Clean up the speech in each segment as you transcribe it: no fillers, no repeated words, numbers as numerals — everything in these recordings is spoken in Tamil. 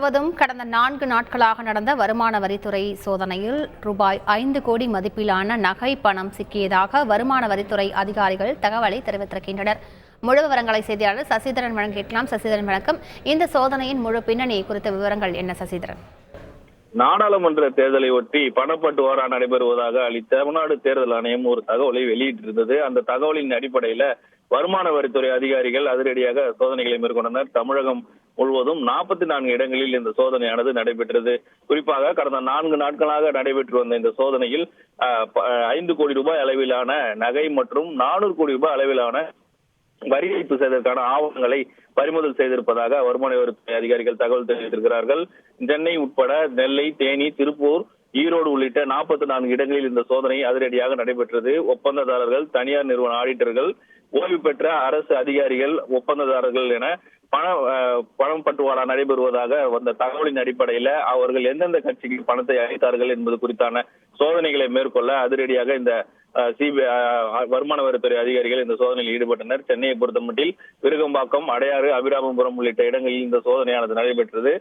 முழுவதும் கடந்த 4 நாட்களாக நடந்த வருமான வரித்துறை சோதனையில் ரூபாய் 5 கோடி மதிப்பிலான நகை பணம் சிக்கியதாக வருமான வரித்துறை அதிகாரிகள் தகவலை தெரிவித்திருக்கின்றனர். முழு விவரங்களை செய்தியாளர் சசிதரன் வழங்க கேட்கலாம். சசிதரன் வணக்கம். இந்த சோதனையின் முழு பின்னணி குறித்த விவரங்கள் என்ன சசிதரன்? நாடாளுமன்ற தேர்தலை ஒட்டி பணப்பட்டுவாரா நடைபெறுவதாக அளித்த தமிழ்நாடு தேர்தல் ஆணையம் ஒரு தகவலை வெளியிட்டிருந்தது. அந்த தகவலின் அடிப்படையில வருமான வரித்துறை அதிகாரிகள் அதிரடியாக சோதனைகளை மேற்கொண்டனர். தமிழகம் முழுவதும் 44 இடங்களில் இந்த சோதனையானது நடைபெற்றது. குறிப்பாக கடந்த 4 நாட்களாக நடைபெற்று வந்த இந்த சோதனையில் 5 கோடி ரூபாய் அளவிலான நகை மற்றும் 400 கோடி ரூபாய் அளவிலான வரி ஏய்ப்பு செய்வதற்கான ஆவணங்களை பறிமுதல் செய்திருப்பதாக வருமான வரித்துறை அதிகாரிகள் தகவல் தெரிவித்திருக்கிறார்கள். சென்னை உட்பட நெல்லை, தேனி, திருப்பூர், ஈரோடு உள்ளிட்ட 44 இடங்களில் இந்த சோதனை அதிரடியாக நடைபெற்றது. ஒப்பந்ததாரர்கள், தனியார் நிறுவன ஆடிட்டர்கள், ஓய்வு பெற்ற அரசு அதிகாரிகள், ஒப்பந்ததாரர்கள் என பணம் பட்டுவாடா நடைபெறுவதாக வந்த தகவலின் அடிப்படையில அவர்கள் எந்தெந்த கட்சிக்கு பணத்தை அளித்தார்கள் என்பது குறித்தான சோதனைகளை மேற்கொள்ள அதிரடியாக இந்த வருமான வரித்துறை அதிகாரிகள் இந்த சோதனையில் ஈடுபட்டனர். சென்னையை பொறுத்தமட்டில் விருகம்பாக்கம், அடையாறு, அபிராமபுரம் உள்ளிட்ட இடங்களில் இந்த சோதனையானது நடைபெற்றது.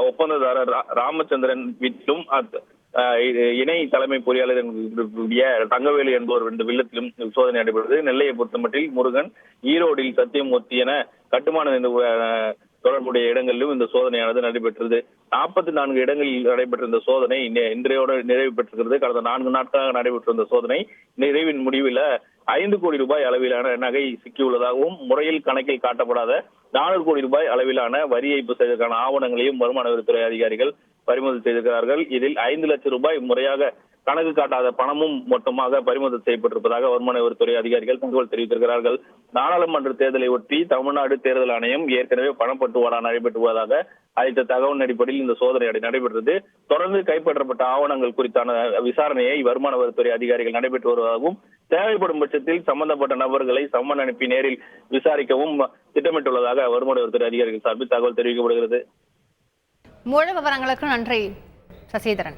ஒப்பந்ததாரர் ராமச்சந்திரன் வீட்டிலும் இணை தலைமை பொறியாளர் தங்கவேலு என்பவர் இந்த வில்லத்திலும் சோதனை நடைபெற்றது. நெல்லையை பொறுத்தமட்டில் முருகன், ஈரோடில் சத்தியமூர்த்தி என கட்டுமான தொடர்புடைய இடங்களிலும் இந்த சோதனையானது நடைபெற்றது. 44 இடங்களில் நடைபெற்ற இந்த சோதனை இன்றையோடு நிறைவு பெற்றிருக்கிறது. கடந்த 4 நாட்களாக நடைபெற்ற இந்த சோதனை நிறைவின் முடிவில் 5 கோடி ரூபாய் அளவிலான நகை சிக்கியுள்ளதாகவும் முறையில் கணக்கில் காட்டப்படாத 400 கோடி ரூபாய் அளவிலான வரி ஏய்ப்பு செய்வதற்கான ஆவணங்களையும் வருமான வரித்துறை அதிகாரிகள் பறிமுதல் செய்திருக்கிறார்கள். இதில் 5 லட்சம் ரூபாய் முறையாக கணக்கு காட்டாத பணமும் மொத்தமாக பறிமுதல் செய்யப்பட்டிருப்பதாக வருமான வரித்துறை அதிகாரிகள் தகவல் தெரிவித்திருக்கிறார்கள். நாடாளுமன்ற தேர்தலை ஒட்டி தமிழ்நாடு தேர்தல் ஆணையம் ஏற்கனவே பணப்பட்டுவாடா நடைபெற்றுவதாக அளித்த தகவல் அடிப்படையில் இந்த சோதனை நடைபெற்றது. தொடர்ந்து கைப்பற்றப்பட்ட ஆவணங்கள் குறித்தான விசாரணையை வருமான வரித்துறை அதிகாரிகள் நடைபெற்று வருவதாகவும் தேவைப்படும் பட்சத்தில் சம்பந்தப்பட்ட நபர்களை சம்மன் அனுப்பி நேரில் விசாரிக்கவும் திட்டமிட்டுள்ளதாக வருமான வரித்துறை அதிகாரிகள் சார்பில் தகவல் தெரிவிக்கப்படுகிறது. முழு விவரங்களுக்கு நன்றி சசிதரன்.